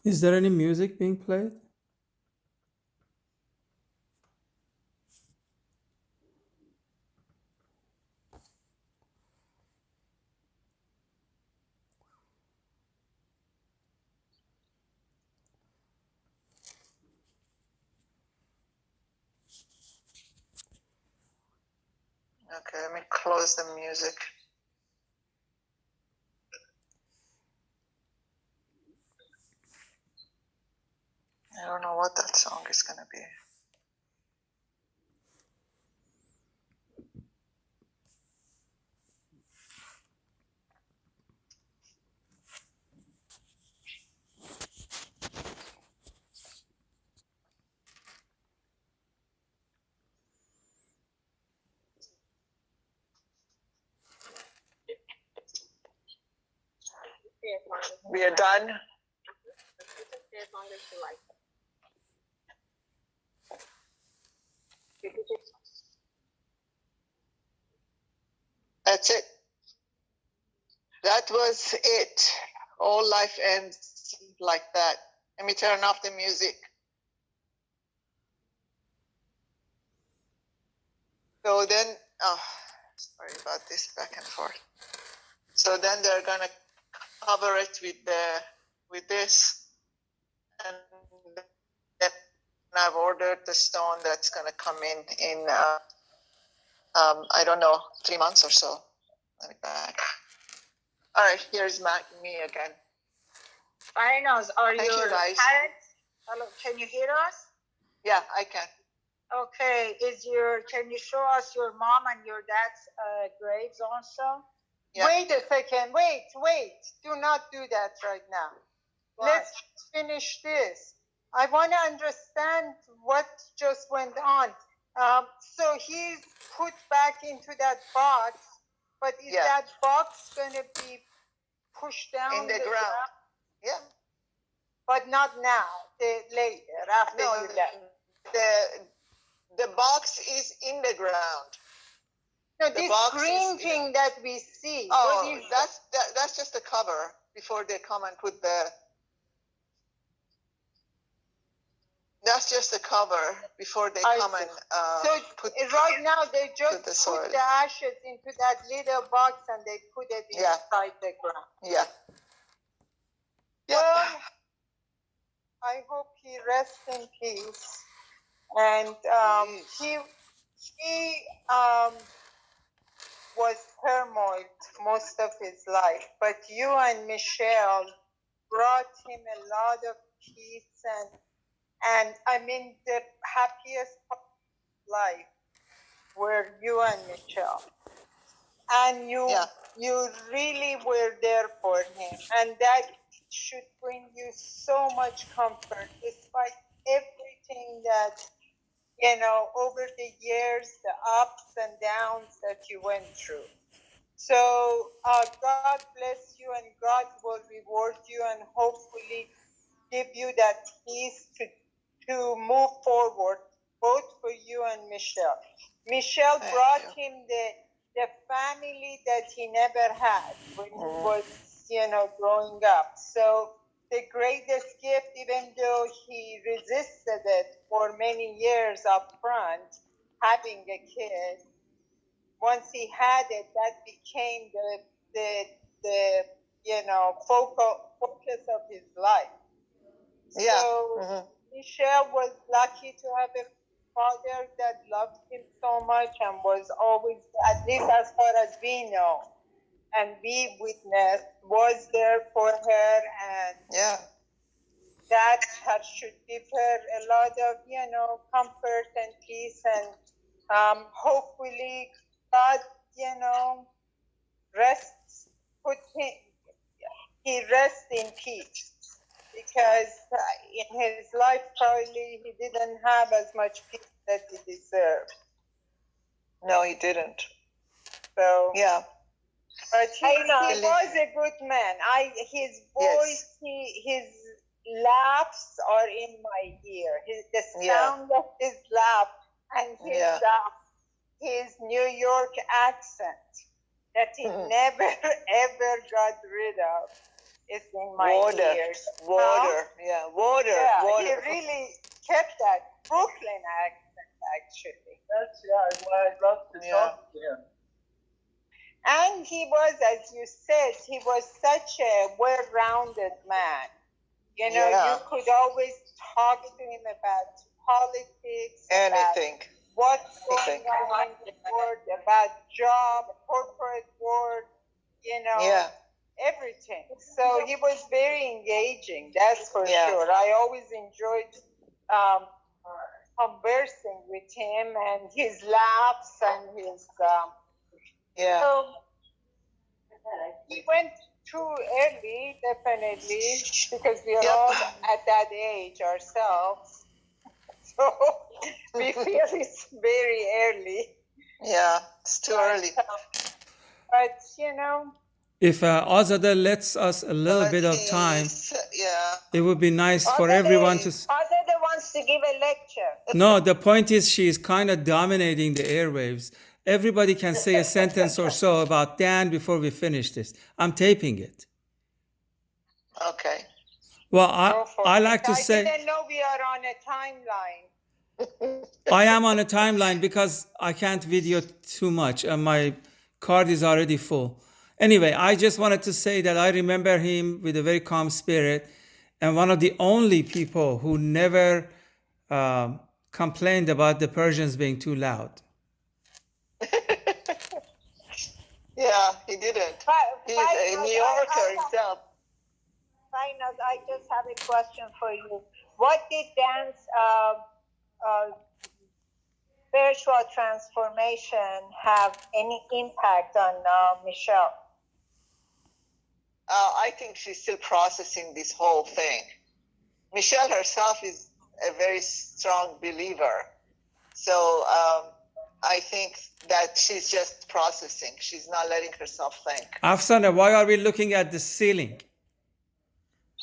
Is there any music being played? Okay, let me close the music. I don't know what that song is going to be. We are done. That's it. That was it. All life ends like that. Let me turn off the music. So then, sorry about this back and forth. So then they're gonna cover it with this, and then I've ordered the stone that's gonna come in I don't know, 3 months or so. Let me back. All right, here's me again. Marinos, are Thank you, your guys. parents? Hello, can you hear us? Yeah, I can. Okay, can you show us your mom and your dad's graves also? Yeah. Wait a second. Wait. Do not do that right now. Why? Let's finish this. I want to understand what just went on. So he's put back into that box, but is that box going to be pushed down in the ground? Yeah. But not now, later, after No, you left. the box is in the ground. No, The this box green is thing that we see. Oh, what is that's just a cover before they come and put the. That's just a cover before they come and So put. right now they just the soil. put the ashes into that little box and they put it inside the ground. Yeah. Well, I hope he rests in peace. And he was turmoiled most of his life, but you and Michelle brought him a lot of peace and I mean the happiest part of life were you and Michelle. And you really were there for him, and that should bring you so much comfort despite everything that over the years, the ups and downs that you went through. So God bless you, and God will reward you and hopefully give you that peace to move forward, both for you and Michelle. Michelle brought him the family that he never had when he was, growing up. So the greatest gift, even though he resisted it for many years up front, having a kid, once he had it, that became the focus of his life. Yeah. So Michelle was lucky to have a father that loved him so much and was always, at least as far as we know, and we witnessed, was there for her, and that should give her a lot of, comfort and peace, and hopefully God, he rests in peace, because in his life probably he didn't have as much peace that he deserved. No, he didn't. So but he was a good man. His voice, his laughs are in my ear. The sound of his laugh and his New York accent that he never ever got rid of. is in my Water, ears. water, yeah, water, Yeah, water. he really kept that Brooklyn accent, actually. That's why I love to talk to him. And he was, as you said, he was such a well-rounded man. You know, Yeah. you could always talk to him about politics, Anything. about what's Anything. going on in the world, about job, corporate world, you know, Yeah. everything. So he was very engaging, that's for Yeah. sure. I always enjoyed conversing with him and his laughs and his Yeah. so we went too early, definitely, because we are Yep. all at that age ourselves. So we feel it's very early. Yeah, it's too early. But, you know, If Azadeh lets us a little But bit of time, he's- yeah. it would be nice for Azadeh- everyone to. Azadeh wants to give a lecture. No, the point is she's kind of dominating the airwaves. Everybody can say a sentence or so about Dan before we finish this. I'm taping it. Okay. Well, Go for I it. like to I say didn't know we are on a timeline. I am on a timeline because I can't video too much and my card is already full. Anyway, I just wanted to say that I remember him with a very calm spirit and one of the only people who never complained about the Persians being too loud. Yeah, he didn't. He's a New Yorker himself. Finals, I just have a question for you. What did Dan's spiritual transformation have any impact on Michelle? I think she's still processing this whole thing. Michelle herself is a very strong believer. So I think that she's just processing. She's not letting herself think. Afsana, why are we looking at the ceiling?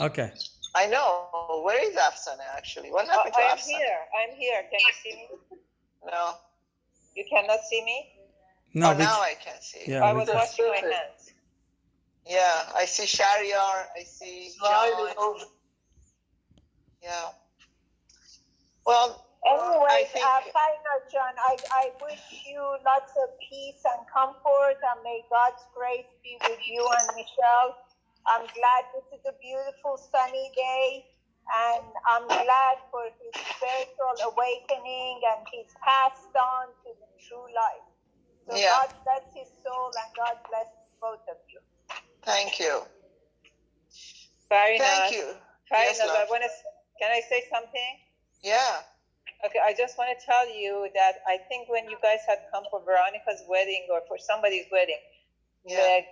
Okay. I know. Where is Afsana actually? What happened to I'm Afsana? here. I'm here. Can you see me? No. You cannot see me? No, Oh, now I can see. yeah, I we- was washing my hands. Yeah, I see Shariar. I see Sliding John. over. Yeah. Well, Anyways, think- final, John, I wish you lots of peace and comfort, and may God's grace be with you and Michelle. I'm glad this is a beautiful sunny day, and I'm glad for his spiritual awakening, and he's passed on to the true life. So Yeah. God bless his soul, and God bless both of you. thank you. Very Thank nice. you. Very Yes, nice. love. Can I say something? Yeah. Okay, I just want to tell you that I think when you guys had come for Veronica's wedding or for somebody's wedding, Yeah.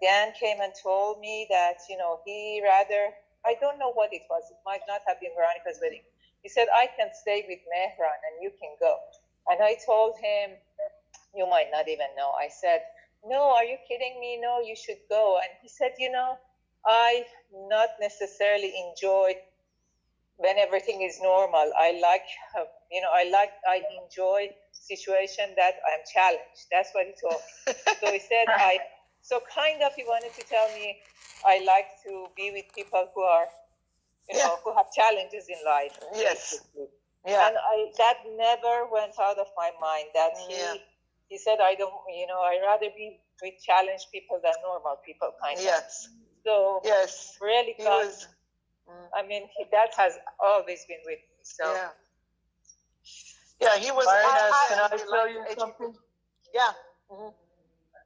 Dan came and told me that, you know, he rather, I don't know what it was. It might not have been Veronica's wedding. He said, I can stay with Mehran and you can go. And I told him, you might not even know. I said, no, are you kidding me? No, you should go. And he said, you know, I not necessarily enjoy when everything is normal. I like, I enjoy situation that I'm challenged. That's what he told me. So he said, he wanted to tell me I like to be with people who are, who have challenges in life. Yes. basically. Yeah. And that never went out of my mind that Yeah. he said, I don't, I'd rather be with challenged people than normal people kind of. Yes. So Yes. really, He God, was. that has always been with me. So Yeah. Yeah, he was. Can I tell you something? Yeah.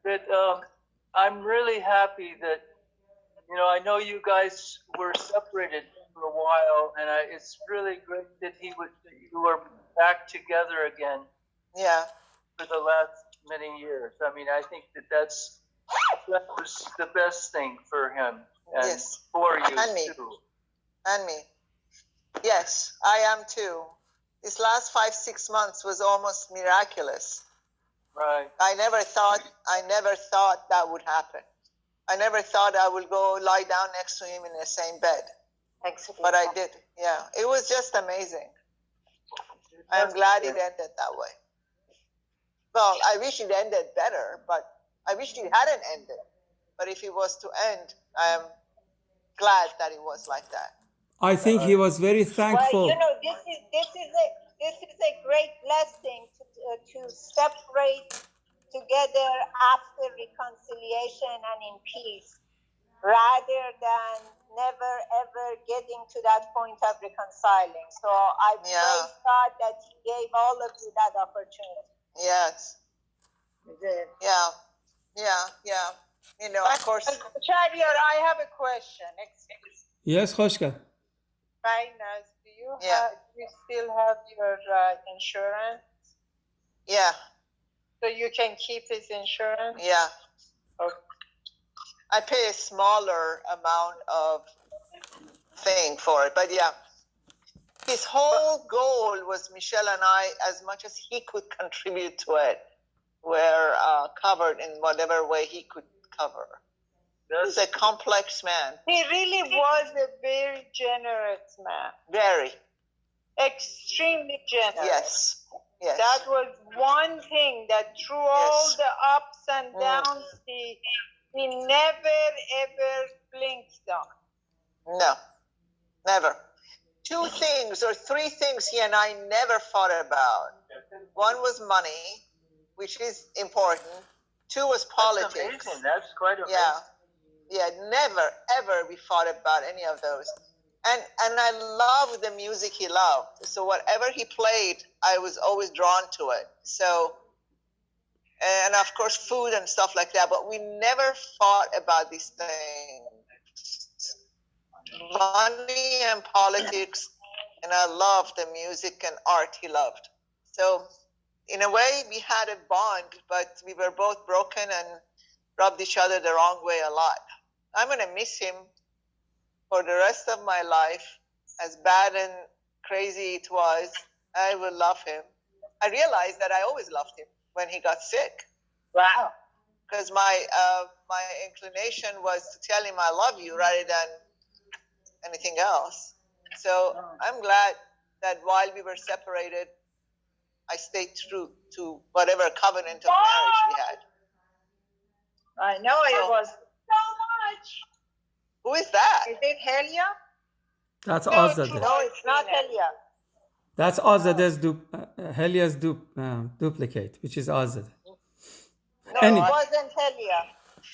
That I'm really happy that, I know you guys were separated for a while, and it's really great that you were back together again Yeah. for the last many years. I mean, I think that was the best thing for him and Yes. for you And me. too. And me. Yes, I am too. This last 5-6 months was almost miraculous. Right. I never thought that would happen. I never thought I would go lie down next to him in the same bed. But I did. Yeah. It was just amazing. I'm glad it ended that way. Well, I wish it ended better, but I wish it hadn't ended. But if it was to end, I'm glad that it was like that. I think he was very Well, thankful. this is a great blessing to separate together after reconciliation and in peace, rather than never ever getting to that point of reconciling. So I Yeah. praise God that He gave all of you that opportunity. Yes. Yeah. You know, of course. Shahriar, I have a question. Yes, Khoshka. Finance, do Yeah. you still have your insurance? Yeah. So you can keep his insurance? Yeah. Okay. I pay a smaller amount of thing for it, but yeah. His whole goal was Michelle and I, as much as he could contribute to it, were covered in whatever way he could cover. He's a complex man. He really was a very generous man. Very. Extremely generous. Yes. That was one thing that through all the ups and downs, he never ever blinked on. No, never. 2 things or 3 things he and I never fought about. One was money, which is important. 2 was politics. That's amazing. That's quite amazing. Yeah, never, ever we fought about any of those. And I loved the music he loved. So whatever he played, I was always drawn to it. So, and of course food and stuff like that, but we never fought about these things. Money and politics, and I loved the music and art he loved. So in a way we had a bond, but we were both broken and rubbed each other the wrong way a lot. I'm going to miss him for the rest of my life. As bad and crazy it was, I will love him. I realized that I always loved him when he got sick. Wow. Because my inclination was to tell him I love you rather than anything else. So I'm glad that while we were separated, I stayed true to whatever covenant of marriage we had. I know it was so much. Who is that? Is it Helia? That's No, Azadeh. no, it's not Helia. That's Azadeh's Helia's duplicate, which is Azadeh. No, Any- it wasn't Helia.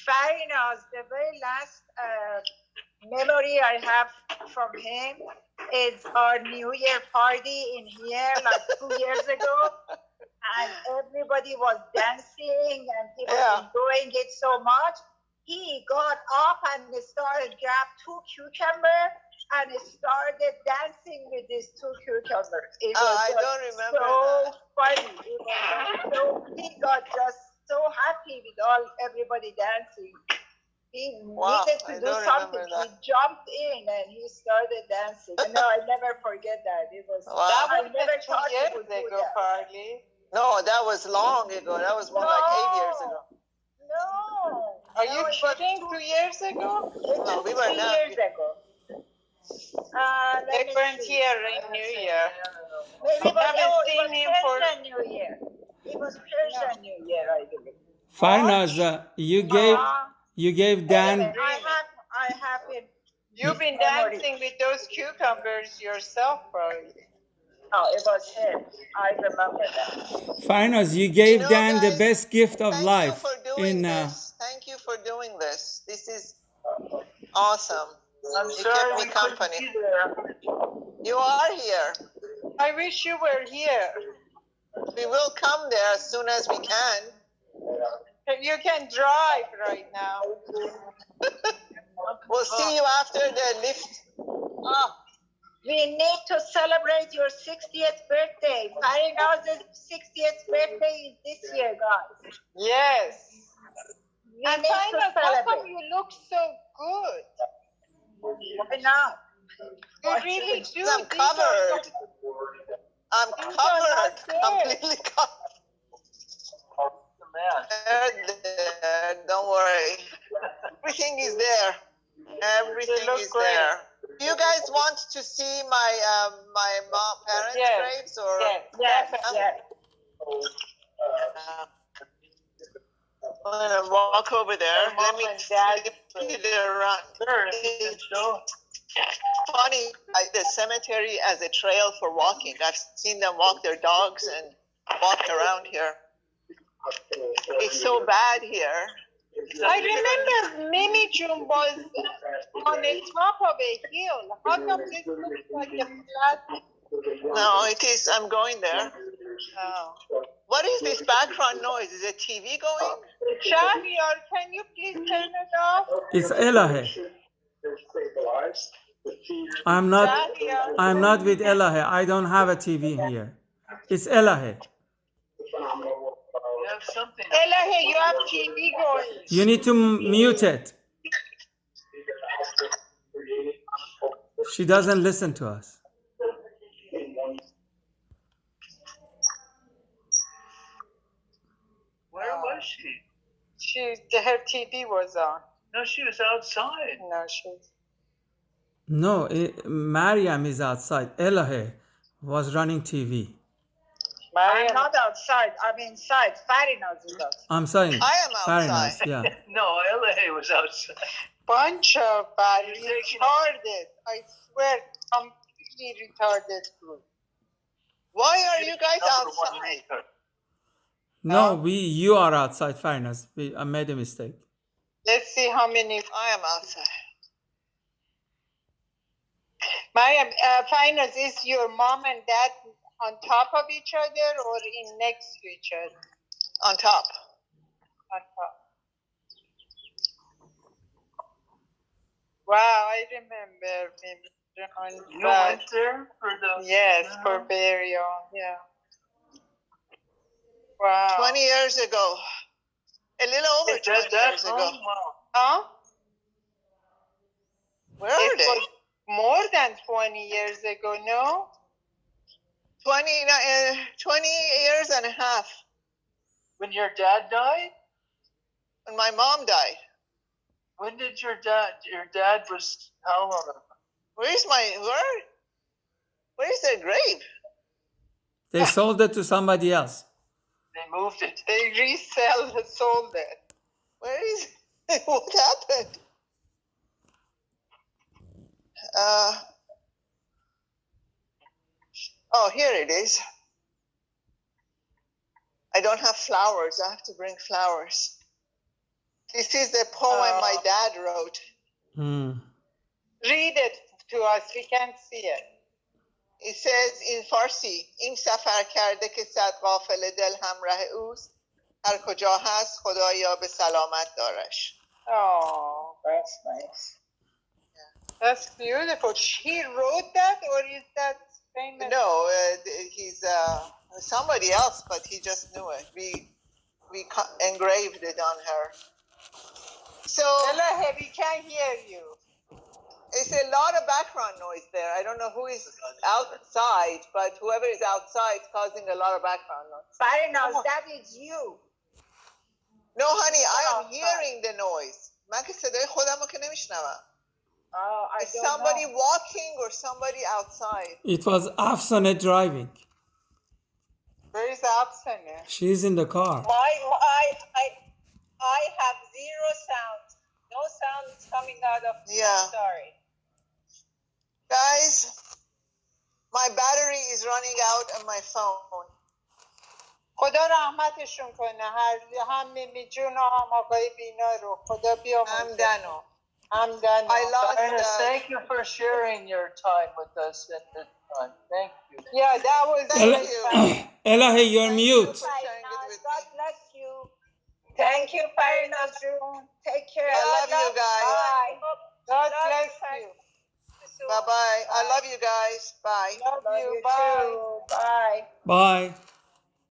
Farinaz, the very last memory I have from him is our New Year party in here like 2 years ago. And everybody was dancing and he was enjoying it so much. He got up and grabbed 2 cucumbers and started dancing with these 2 cucumbers. It was I don't remember so that. funny. It was he got just so happy with everybody dancing. He needed to do something. He jumped in and he started dancing. No, I never forget that. It was Wow. I never thought he would do that. Partly. No, that was long ago. That was more like 8 years ago. No. Are you kidding? 2 years ago? No, we were 3 not. years ago. They weren't here in New Year. Maybe I haven't seen him for Persian New Year. It was Persian New Year, I believe. Farnaz, you gave Dan. I have been. You've been dancing with those cucumbers yourself, probably. Oh, it was him. I remember that. Farnaz, you gave Dan the guys, best gift of thank life. you for doing this. Thank you for doing this. This is awesome. I'm You sorry kept we me couldn't company. be there. You are here. I wish you were here. We will come there as soon as we can. You can drive right now. We'll see you after the lift. We need to celebrate your 60th birthday. Farinaz's 60th birthday is this year, guys. Yes. We And need to Farinaz, how come celebrate. you look so good? Why not? You really do. I'm covered. I'm covered. Completely covered. Man. There. Don't worry. Everything is there. Everything look is great. there. Do you guys want to see my parents' Yes. graves or? Yes. I'm gonna walk over there. Let me Mom and Dad. flip it around. Sure, if you can It's show. funny, the cemetery as a trail for walking. I've seen them walk their dogs and walk around here. It's so bad here. I remember Mimi June was on the top of a hill. How come this looks like a flat? No, it is. I'm going there. Oh. What is this background noise? Is it TV going? Shahriar, can you please turn it off? It's Elahe. I'm not with Elahe. I don't have a TV here. It's Elahe. You have something. Elahe, you have TV going. You need to mute it. She doesn't listen to us. Where was she? Her TV was on. No, she was outside. No, she's. No, Mariam is outside. Elahe was running TV. I'm not outside. I'm inside. Farinaz is outside. I'm sorry. I am Very outside. nice. Yeah. No, LA was outside. Bunch of bad You're taking- retarded. I swear, completely retarded group. Why are you guys Number one outside? retard. No, you are outside. Fairness. I made a mistake. Let's see how many. I am outside. Mariam, Finance, is your mom and dad on top of each other or in next to each other? On top. On top. Wow, I remember him. You went there for the. Yes, for burial. Yeah. Wow. 20 years ago. A little over 20 years ago. Wow. Huh? Where are It they? was more than 20 years ago, no? 20 years and a half. When your dad died? When my mom died. When did your dad was how long? Where is their grave? They sold it to somebody else. They moved it. They sold it. Where is what happened? Oh, here it is. I don't have flowers. I have to bring flowers. This is the poem my dad wrote. Read it to us. We can't see it. It says in Farsi, این سفر کرده که صد قافله دل همراه اوست هر کجا هست خدایا به سلامت دارش. Oh, that's nice. That's beautiful. He wrote that, or is that famous? No, he's somebody else, but he just knew it. We engraved it on her. So Ella, we can't hear you. it's a lot of background noise there. I don't know who is outside, but whoever is outside is causing a lot of background noise. Farinaz, that is you. No, honey, I am hearing the noise. من که صدای خودم رو که نمیشنوم. Oh, I Is don't somebody know. walking or somebody outside? It was Afsane driving. Where is Afsane? She's in the car. I have zero sound. No sound is coming out of me. Yeah. Sorry. Guys, my battery is running out on my phone. خدا رحمتشون کنه هم میمی جون و هم آقای بینا رو خدا بیامرزه. همدن. I lost Thank you for sharing your time with us at this time. Thank you. Yeah, that was Thank you. Elahe, you're Thank you mute. for sharing it with God me. bless you. Thank you, Farinaz. Take care. I love you guys. Bye. God bless you. Bye-bye. I love you guys. Bye. Love you. Bye. Bye. Bye. Bye.